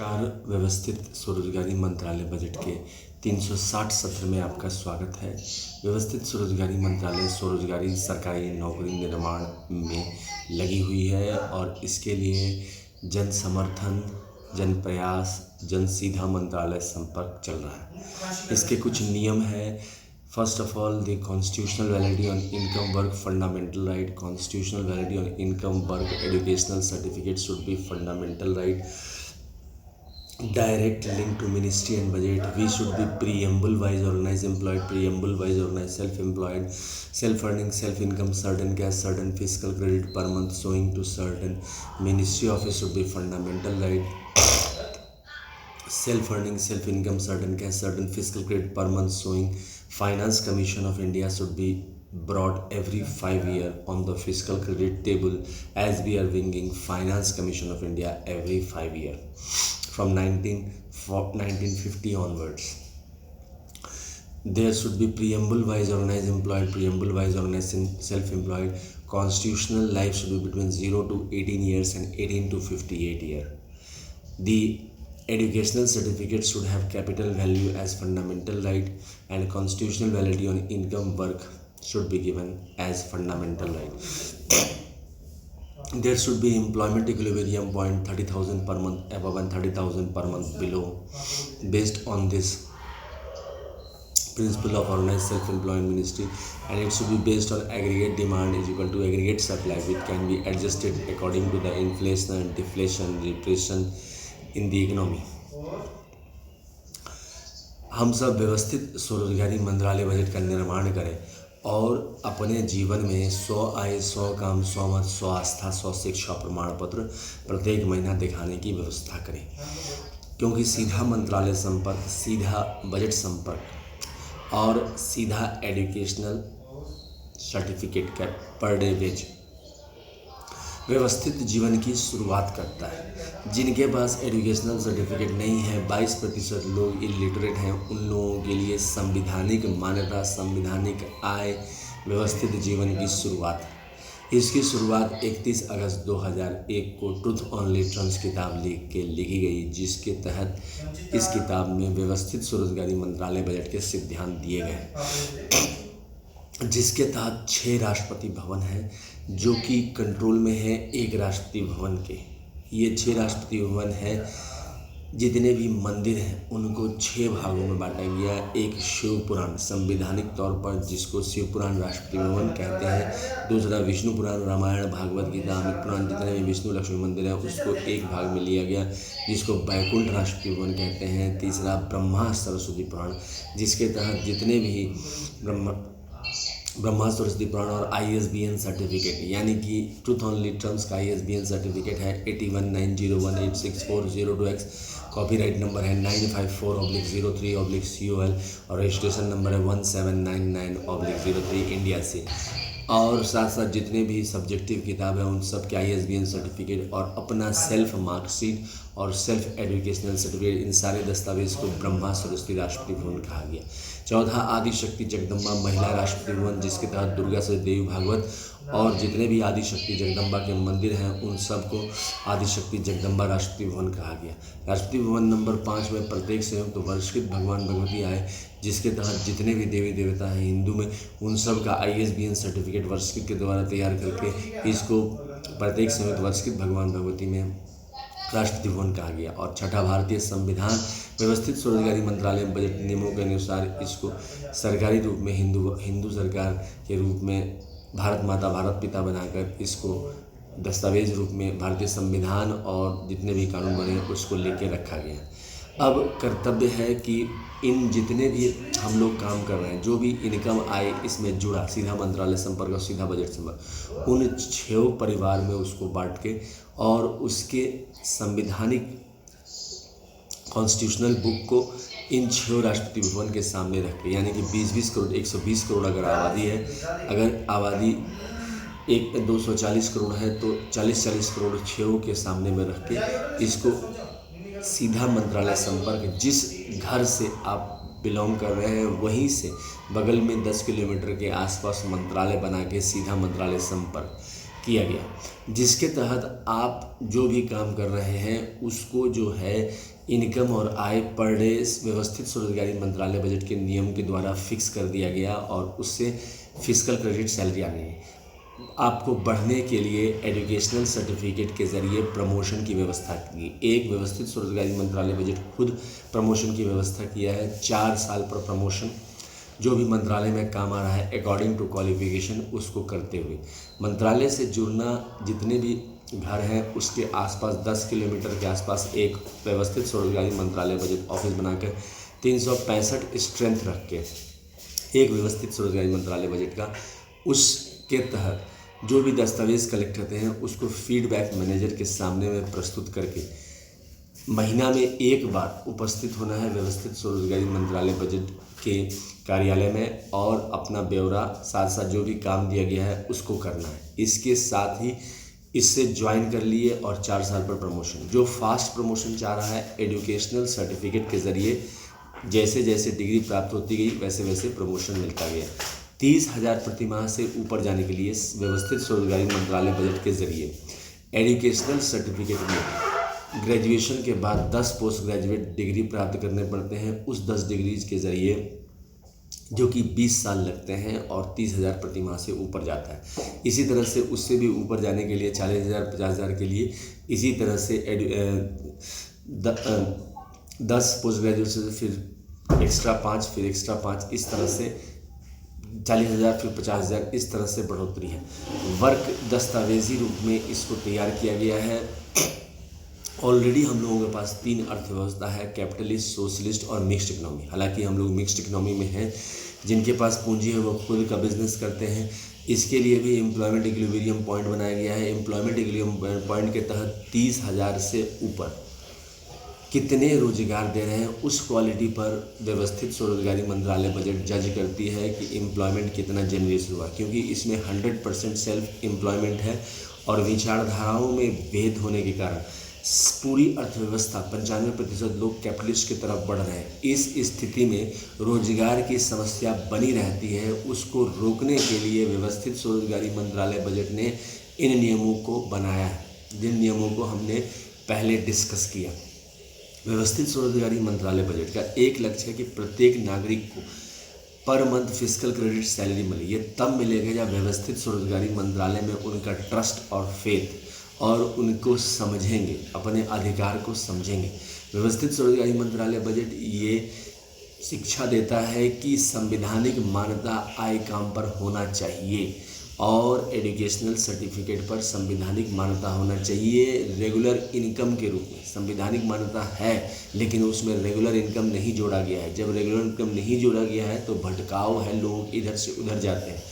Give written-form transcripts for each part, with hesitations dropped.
नमस्कार। व्यवस्थित स्वरोजगारी मंत्रालय बजट के 360 सत्र में आपका स्वागत है। व्यवस्थित स्वरोजगारी मंत्रालय स्वरोजगारी सरकारी नौकरी निर्माण में लगी हुई है और इसके लिए जन समर्थन, जन प्रयास, जन सीधा मंत्रालय संपर्क चल रहा है। इसके कुछ नियम हैं। First of all, the constitutional validity on income work fundamental right. Constitutional validity on income work educational certificate should be fundamental right. Direct link to ministry and budget. We should be preamble wise organized employed, preamble wise organized self-employed, self-earning, self-income, certain cash, certain fiscal credit per month showing to certain ministry office should be fundamental right. Self-earning, self-income, certain cash, certain fiscal credit per month showing Finance Commission of India should be brought every 5 years on the fiscal credit table, as we are bringing Finance Commission of India every 5 years from 1950 onwards. There should be preamble wise organized employed, preamble wise organized self-employed. Constitutional life should be between 0 to 18 years and 18 to 58 years. The educational certificate should have capital value as fundamental right, and constitutional validity on income work should be given as fundamental right. There should be employment equilibrium point 30,000 per month above and 30,000 per month below. Based on this principle of organized self-employed ministry, and it should be based on aggregate demand is equal to aggregate supply, which can be adjusted according to the inflation and deflation repression in the economy. हम सब व्यवस्थित स्वरोजगारी मंत्रालय budget का निर्माण करें और अपने जीवन में 100 आय, 100 काम, 100 मत, 100 आस्था, 100 शिक्षा प्रमाण पत्र प्रत्येक महीना दिखाने की व्यवस्था करें, क्योंकि सीधा मंत्रालय संपर्क, सीधा बजट संपर्क और सीधा एजुकेशनल सर्टिफिकेट का पर डे वेज व्यवस्थित जीवन की शुरुआत करता है। जिनके पास एजुकेशनल सर्टिफिकेट नहीं है, 22% लोग इलिटरेट हैं, उन लोगों के लिए संविधानिक मान्यता, संविधानिक आय, व्यवस्थित जीवन की शुरुआत है। इसकी शुरुआत 31 अगस्त 2001 को ट्रुथ ऑन लिटरेंस किताब लिखी गई, जिसके तहत इस किताब में व्यवस्थित स्वरोजगारी मंत्रालय बजट के सिद्धांत दिए गए, जिसके तहत 6 राष्ट्रपति भवन हैं जो कि कंट्रोल में है एक राष्ट्रपति भवन के। ये 6 राष्ट्रपति भवन हैं। जितने भी मंदिर हैं उनको 6 भागों में बांटा गया। एक शिव पुराण संवैधानिक तौर पर, जिसको शिव पुराण राष्ट्रपति भवन कहते हैं। दूसरा विष्णु पुराण, रामायण, भागवत गीता, अमित पुराण, जितने भी विष्णु लक्ष्मी मंदिर हैं उसको एक भाग में लिया गया, जिसको बैकुंठ राष्ट्रपति भवन कहते हैं। तीसरा ब्रह्मा सरस्वती पुराण, जिसके तहत जितने भी ब्रह्मा सरस्वती पुराण और ISBN सर्टिफिकेट, यानी कि ट्रुथ ऑन लिटरेंस का ISBN सर्टिफिकेट है 8190186402X, कॉपीराइट नंबर है 954/03/COL और रजिस्ट्रेशन नंबर है 1799/03 इंडिया से। और साथ साथ जितने भी सब्जेक्टिव किताब हैं उन सब के ISBN सर्टिफिकेट और अपना सेल्फ मार्कशीट और सेल्फ एजुकेशनल सर्टिफिकेट, इन सारे दस्तावेज को ब्रह्मा सरस्वती राष्ट्रपति भवन कहा गया। 14 आदिशक्ति जगदम्बा महिला राष्ट्रपति भवन, जिसके तहत दुर्गा सरस्वती देवी भागवत और जितने भी आदिशक्ति जगदम्बा के मंदिर हैं उन सबको आदिशक्ति जगदम्बा राष्ट्रपति भवन कहा गया। राष्ट्रपति भवन नंबर 5 में प्रत्येक संयुक्त वर्षकृत भगवान भगवती आए, जिसके तहत जितने भी देवी देवता हैं हिंदू में उन सब का ISBN सर्टिफिकेट वर्षकृत के द्वारा तैयार करके इसको प्रत्येक संयुक्त वर्षकृत भगवान भगवती में राष्ट्रपति भवन कहा गया। और 6ठा भारतीय संविधान व्यवस्थित स्वरोजगारी मंत्रालय बजट नियमों के अनुसार इसको सरकारी रूप में हिंदू सरकार के रूप में भारत माता भारत पिता बनाकर इसको दस्तावेज रूप में भारतीय संविधान और जितने भी कानून बने उसको लेके रखा गया। अब कर्तव्य है कि इन जितने भी हम लोग काम कर रहे हैं, जो भी इनकम आए इसमें जुड़ा, सीधा मंत्रालय संपर्क और सीधा बजट संपर्क, उन 6 परिवार में उसको बांट के और उसके संविधानिक कॉन्स्टिट्यूशनल बुक को इन 6 राष्ट्रपति भवन के सामने रख के, यानी कि 20-20 करोड़, 120 करोड़ अगर आबादी है, अगर आबादी 240 करोड़ है तो 40-40 करोड़ 6 के सामने में रख के इसको सीधा मंत्रालय संपर्क, जिस घर से आप बिलोंग कर रहे हैं वहीं से बगल में 10 किलोमीटर के आसपास मंत्रालय बना के सीधा मंत्रालय संपर्क किया गया, जिसके तहत आप जो भी काम कर रहे हैं उसको जो है इनकम और आय पर डे व्यवस्थित स्वरोजगारी मंत्रालय बजट के नियम के द्वारा फिक्स कर दिया गया और उससे फिस्कल क्रेडिट सैलरी आ गई। आपको बढ़ने के लिए एजुकेशनल सर्टिफिकेट के ज़रिए प्रमोशन की व्यवस्था की। एक व्यवस्थित स्वरोजगारी मंत्रालय बजट खुद प्रमोशन की व्यवस्था किया है। 4 साल पर प्रमोशन, जो भी मंत्रालय में काम आ रहा है अकॉर्डिंग टू क्वालिफिकेशन उसको करते हुए मंत्रालय से जुड़ना, जितने भी घर हैं उसके आसपास 10 किलोमीटर के आसपास एक व्यवस्थित स्वरोजगारी मंत्रालय बजट ऑफिस बनाकर 365 स्ट्रेंथ रख के एक व्यवस्थित स्वरोजगारी मंत्रालय बजट का, उसके तहत जो भी दस्तावेज कलेक्ट होते हैं उसको फीडबैक मैनेजर के सामने में प्रस्तुत करके महीना में एक बार उपस्थित होना है व्यवस्थित स्वरोजगारी मंत्रालय बजट के कार्यालय में और अपना ब्यौरा साथ साथ जो भी काम दिया गया है उसको करना है। इसके साथ ही इससे ज्वाइन कर लिए और 4 साल पर प्रमोशन। जो फास्ट प्रमोशन चाह रहा है एजुकेशनल सर्टिफिकेट के ज़रिए जैसे जैसे डिग्री प्राप्त होती गई वैसे वैसे प्रमोशन मिलता गया। 30,000 प्रतिमाह से ऊपर जाने के लिए व्यवस्थित स्वरोजगारी मंत्रालय बजट के ज़रिए एजुकेशनल सर्टिफिकेट में ग्रेजुएशन के बाद 10 पोस्ट ग्रेजुएट डिग्री प्राप्त करने पड़ते हैं। उस 10 डिग्रीज के ज़रिए जो कि 20 साल लगते हैं और 30,000 प्रतिमाह से ऊपर जाता है। इसी तरह से उससे भी ऊपर जाने के लिए 40,000 50,000 के लिए इसी तरह से 10 पोस्ट ग्रेजुएट से फिर एक्स्ट्रा 5 फिर एक्स्ट्रा 5 इस तरह से 40,000 फिर 50,000 इस तरह से बढ़ोतरी है। वर्क दस्तावेजी रूप में इसको तैयार किया गया है। ऑलरेडी हम लोगों के पास 3 अर्थव्यवस्था है, कैपिटलिस्ट, सोशलिस्ट और मिक्स्ड इकोनॉमी। हालांकि हम लोग मिक्स्ड इकोनॉमी में हैं, जिनके पास पूंजी है वो खुद का बिजनेस करते हैं। इसके लिए भी एम्प्लॉयमेंट इक्विलिब्रियम पॉइंट बनाया गया है। एम्प्लॉयमेंट इक्विलिब्रियम पॉइंट के तहत 30,000 से ऊपर कितने रोजगार दे रहे हैं उस क्वालिटी पर व्यवस्थित स्वरोजगारी मंत्रालय बजट जज करती है कि एम्प्लॉयमेंट कितना जनरेट हुआ, क्योंकि इसमें 100% सेल्फ एम्प्लॉयमेंट है और विचारधाराओं में भेद होने के कारण पूरी अर्थव्यवस्था 95% लोग कैपिटलिस्ट की तरफ बढ़ रहे हैं। इस स्थिति में रोजगार की समस्या बनी रहती है। उसको रोकने के लिए व्यवस्थित स्वरोजगारी मंत्रालय बजट ने इन नियमों को बनाया है, जिन नियमों को हमने पहले डिस्कस किया। व्यवस्थित स्वरोजगारी मंत्रालय बजट का एक लक्ष्य है कि प्रत्येक नागरिक को per month fiscal credit salary मिले। ये तब मिलेगा जब व्यवस्थित स्वरोजगारी मंत्रालय में उनका ट्रस्ट और फेथ और उनको समझेंगे, अपने अधिकार को समझेंगे। व्यवस्थित स्वरोजगारी मंत्रालय बजट ये शिक्षा देता है कि संवैधानिक मान्यता आय काम पर होना चाहिए और एजुकेशनल सर्टिफिकेट पर संवैधानिक मान्यता होना चाहिए। रेगुलर इनकम के रूप में संवैधानिक मान्यता है, लेकिन उसमें रेगुलर इनकम नहीं जोड़ा गया है। जब रेगुलर इनकम नहीं जोड़ा गया है तो भटकाव है, लोग इधर से उधर जाते हैं।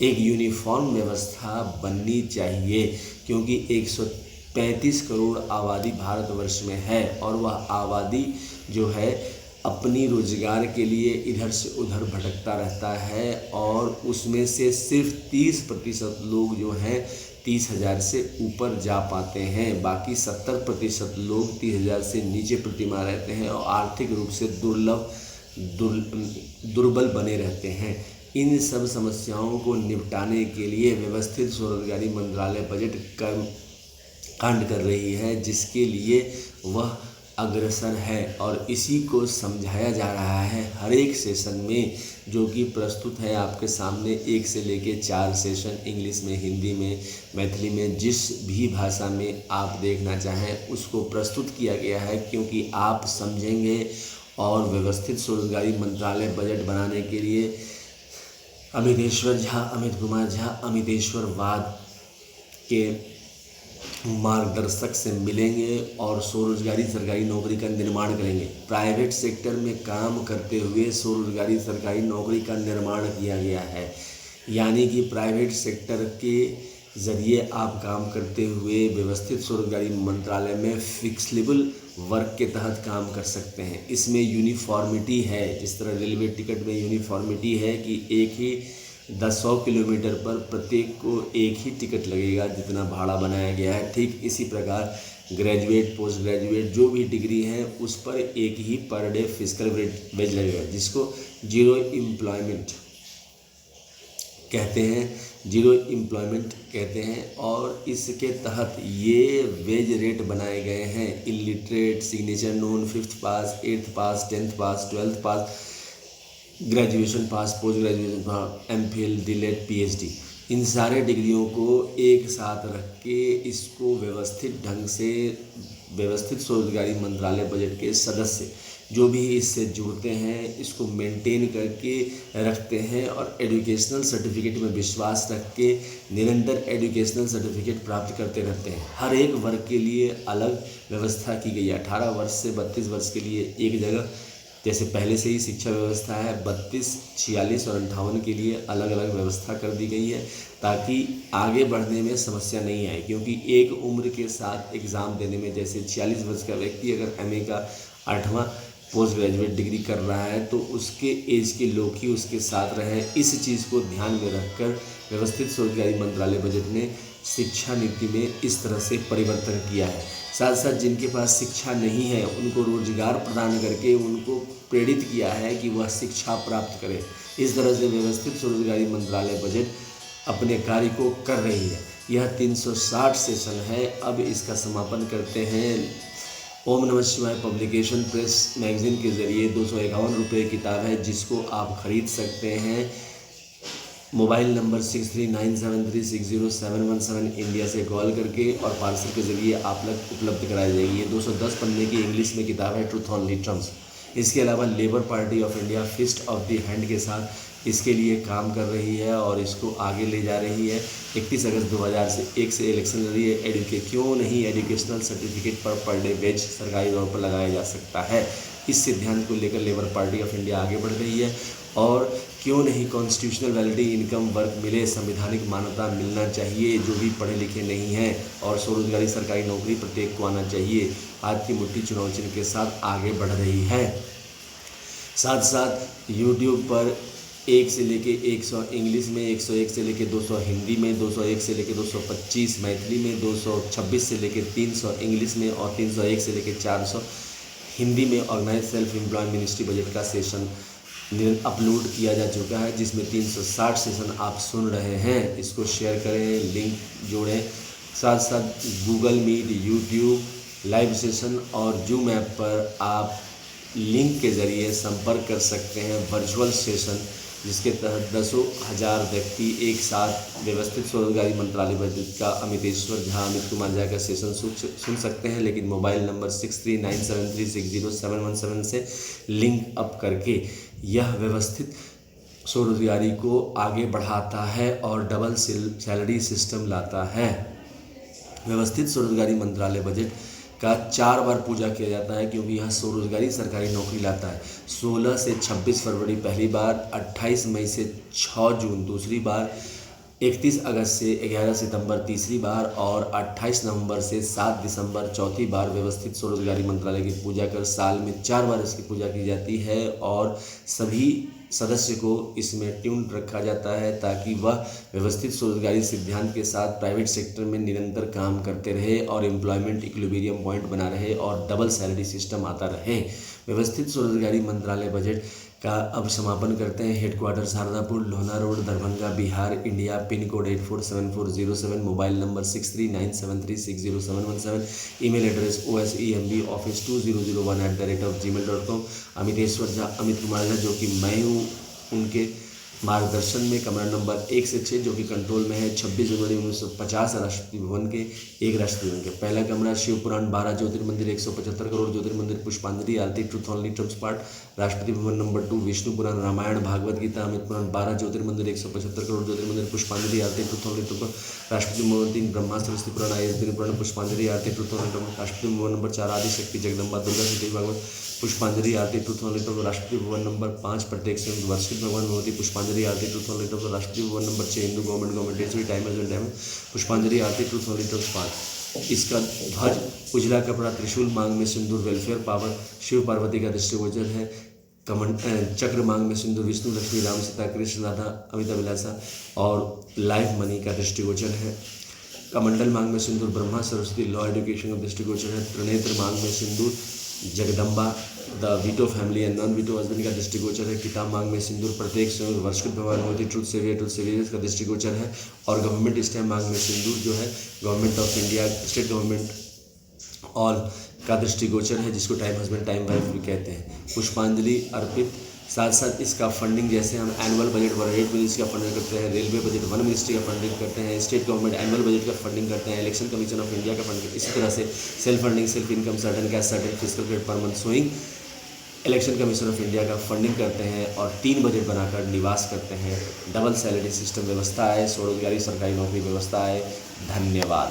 एक यूनिफॉर्म व्यवस्था बननी चाहिए, क्योंकि 135 करोड़ आबादी भारतवर्ष में है और वह आबादी जो है अपनी रोजगार के लिए इधर से उधर भटकता रहता है और उसमें से सिर्फ 30% लोग जो हैं 30,000 से ऊपर जा पाते हैं। बाकी 70% लोग 30,000 से नीचे प्रतिमाह रहते हैं और आर्थिक रूप से दुर्बल बने रहते हैं। इन सब समस्याओं को निपटाने के लिए व्यवस्थित स्वरोजगारी मंत्रालय बजट कांड कर रही है, जिसके लिए वह अग्रसर है और इसी को समझाया जा रहा है हर एक सेशन में, जो कि प्रस्तुत है आपके सामने। 1 से लेके 4 सेशन इंग्लिश में, हिंदी में, मैथिली में, जिस भी भाषा में आप देखना चाहें उसको प्रस्तुत किया गया है, क्योंकि आप समझेंगे। और व्यवस्थित स्वरोजगारी मंत्रालय बजट बनाने के लिए अमितेश्वर झा, अमित कुमार झा अमितेश्वरवाद के मार्गदर्शक से मिलेंगे और स्वरोजगारी सरकारी नौकरी का निर्माण करेंगे। प्राइवेट सेक्टर में काम करते हुए स्वरोजगारी सरकारी नौकरी का निर्माण किया गया है, यानी कि प्राइवेट सेक्टर के ज़रिए आप काम करते हुए व्यवस्थित स्वरोजगारी मंत्रालय में फिक्सेबल वर्क के तहत काम कर सकते हैं। इसमें यूनिफॉर्मिटी है, जिस तरह रेलवे टिकट में यूनिफॉर्मिटी है कि एक ही 100 किलोमीटर पर प्रत्येक को एक ही टिकट लगेगा जितना भाड़ा बनाया गया है। ठीक इसी प्रकार ग्रेजुएट, पोस्ट ग्रेजुएट जो भी डिग्री है उस पर एक ही पर डे फिस्कल वेज लगेगा, जिसको जीरो एम्प्लॉयमेंट कहते हैं, जीरो एम्प्लॉयमेंट कहते हैं। और इसके तहत ये वेज रेट बनाए गए हैं। Illiterate, signature known, 5th pass, 8th pass, 10th pass, 12th pass, graduation pass, post graduation pass, MPhil, DLitt, PhD, इन सारे डिग्रियों को एक साथ रख के इसको व्यवस्थित ढंग से व्यवस्थित स्वरोजगारी मंत्रालय बजट के सदस्य जो भी इससे जुड़ते हैं इसको मेंटेन करके रखते हैं और एजुकेशनल सर्टिफिकेट में विश्वास रख के निरंतर एजुकेशनल सर्टिफिकेट प्राप्त करते रहते हैं। हर एक वर्ग के लिए अलग व्यवस्था की गई है। 18 वर्ष से 32 वर्ष के लिए एक जगह, जैसे पहले से ही शिक्षा व्यवस्था है, 32, 46 और 58 के लिए अलग अलग व्यवस्था कर दी गई है ताकि आगे बढ़ने में समस्या नहीं आए। क्योंकि एक उम्र के साथ एग्ज़ाम देने में, जैसे 46 वर्ष का व्यक्ति अगर एमए का 8वां पोस्ट ग्रेजुएट डिग्री कर रहा है तो उसके एज के लोग ही उसके साथ रहें। इस चीज़ को ध्यान में रखकर व्यवस्थित स्वरोजगारी मंत्रालय बजट ने शिक्षा नीति में इस तरह से परिवर्तन किया है। साथ साथ जिनके पास शिक्षा नहीं है उनको रोजगार प्रदान करके उनको प्रेरित किया है कि वह शिक्षा प्राप्त करें। इस तरह से व्यवस्थित स्वरोजगारी मंत्रालय बजट अपने कार्य को कर रही है। यह 360 सेशन है। अब इसका समापन करते हैं। ओम नमः शिवाय पब्लिकेशन प्रेस मैगजीन के ज़रिए 251 रुपये किताब है जिसको आप खरीद सकते हैं। मोबाइल नंबर 6397360717 इंडिया से कॉल करके और पार्सल के ज़रिए आप लोग उपलब्ध कराई जाएगी। ये 210 पन्ने की इंग्लिश में किताब है, ट्रूथ ओनली टर्म्स। इसके अलावा labour party of India fist of the hand के साथ इसके लिए काम कर रही है और इसको आगे ले जा रही है। 31 अगस्त 2001 से इलेक्शन लड़ी है। क्यों नहीं एजुकेशनल सर्टिफिकेट पर डे वेज सरकारी तौर पर लगाया जा सकता है, इस सिद्धांत को लेकर लेबर पार्टी ऑफ इंडिया आगे बढ़ रही है। और क्यों नहीं कॉन्स्टिट्यूशनल वैलिडिटी इनकम वर्क मिले, संवैधानिक मान्यता मिलना चाहिए जो भी पढ़े लिखे नहीं हैं, और स्वरोजगारी सरकारी नौकरी प्रत्येक को आना चाहिए। हाथ की मुट्ठी चुनाव चिन्ह के साथ आगे बढ़ रही है। साथ साथ यूट्यूब पर 1 से लेके 100 इंग्लिश में, 101 से लेके 200 हिंदी में, 201 से लेके 225 मैथिली में, 226 से लेके 300 इंग्लिश में और 301 से लेके 400 हिंदी में organise self employ ministry budget का सेशन अपलोड किया जा चुका है, जिसमें 360 सेशन आप सुन रहे हैं। इसको शेयर करें, लिंक जोड़ें। साथ साथ Google Meet, YouTube live session और जूम ऐप पर आप लिंक के ज़रिए संपर्क कर सकते हैं। वर्चुअल सेशन जिसके तहत 10,000 व्यक्ति एक साथ व्यवस्थित स्वरोजगारी मंत्रालय बजट का अमितेश्वर झा, अमित कुमार झा का सेशन सुन सकते हैं, लेकिन मोबाइल नंबर 6397360717 से लिंक अप करके यह व्यवस्थित स्वरोजगारी को आगे बढ़ाता है और डबल सैलरी सिस्टम लाता है। व्यवस्थित स्वरोजगारी मंत्रालय बजट का 4 बार पूजा किया जाता है क्योंकि यहाँ स्वरोजगारी सरकारी नौकरी लाता है। 16 से 26 फरवरी पहली बार, 28 मई से 6 जून दूसरी बार, 31 अगस्त से 11 सितंबर तीसरी बार और 28 नवंबर से 7 दिसंबर चौथी बार व्यवस्थित स्वरोजगारी मंत्रालय की पूजा कर साल में 4 बार इसकी पूजा की जाती है। और सभी सदस्य को इसमें ट्यून रखा जाता है ताकि वह व्यवस्थित स्वरोजगारी सिद्धांत के साथ प्राइवेट सेक्टर में निरंतर काम करते रहे और एम्प्लॉयमेंट इक्विलिब्रियम पॉइंट बना रहे और डबल सैलरी सिस्टम आता रहे। व्यवस्थित स्वरोजगारी मंत्रालय बजट का अब समापन करते हैं। Headquarter Shardapur, Lohna road, Darbhanga, Bihar, India. Pin code 847407। Mobile number 6397360717। Email address osemboffice2001@gmail.com। Amiteshwar Jha, Amit Kumar Jha जो कि मैं हूँ, उनके मार्गदर्शन में कमरा नंबर 1 से 6 जो कि कंट्रोल में है। 26 जनवरी 1950 राष्ट्रपति भवन के एक राष्ट्रपति भवन के पहला कमरा। शिव पुराण 12 ज्योतिर्मंदिर, 175 करोड़ ज्योतिर्मंदिर, पुष्पांजलि आरती, truth only terms part, Rashtrapati Bhavan number 2। Vishnu पुराण, रामायण, भागवत गीता, अमित पुराण 12 ज्योतिर्मंदिर, 175 करोड़ ज्योतिर्मंदिर, पुष्पांजलि आरती, truth only terms, Rashtrapati Bhavan 3। Brahma Saraswati पुराण, आयुर्वेद पुराण, पुष्पांजलि आरती, truth only terms, Rashtrapati Bhavan number 4। Adishakti, Jagdamba, Durga सती भागवत, पुष्पांजलि आरती, truth only terms, Rashtrapati Bhavan number 5। प्रत्येक से वर्षित भगवान भगवती, पुष्पांजलि आरती, truth only terms, Rashtrapati Bhavan number 6। Hindu government timers and timers, पुष्पांजलि आरती, ट्रूथ ओनली टर्म्स 5। इसका ध्वज उजला कपड़ा, त्रिशूल मांग में सिंदूर, वेलफेयर पावर, शिव पार्वती का दृष्टिगोचर है। चक्र मांग में सिंदूर, विष्णु लक्ष्मी राम सीता कृष्ण राधा अमिता विलासा और लाइफ मनी का दृष्टिगोचर है। कमंडल मांग में सिंदूर, ब्रह्मा सरस्वती लॉ एजुकेशन का दृष्टिगोचर है। त्रिनेत्र मांग में सिंदूर, Jagdamba the veto family and non veto husband का दृष्टिगोचर है। किताब मांग में सिंदूर, प्रत्येक संयोग वर्षकृत भगवान मोदी, ट्रुथ सेवियर का दृष्टिगोचर है। और गवर्नमेंट स्टैम्प मांग में सिंदूर जो है government of India, state government all का दृष्टिगोचर है, जिसको टाइम हस्बैंड टाइम वाइफ भी कहते हैं। पुष्पांजलि अर्पित, साथ साथ इसका फंडिंग जैसे हम एनुअल बजट 8 मिनिस्ट्री का फंडिंग करते हैं, रेलवे बजट 1 मिनिस्ट्री का फंडिंग करते हैं, स्टेट गवर्नमेंट एनुअल बजट का फंडिंग करते हैं, इलेक्शन कमीशन ऑफ इंडिया का फंडिंग, इसी तरह से self funding, self income, certain cash, certain physical credit per month सोइंग इलेक्शन कमीशन ऑफ इंडिया का फंडिंग करते हैं और 3 बजट बनाकर निवास करते हैं। डबल सैलरी सिस्टम व्यवस्था है, स्वरोजगारी सरकारी नौकरी व्यवस्था है। धन्यवाद।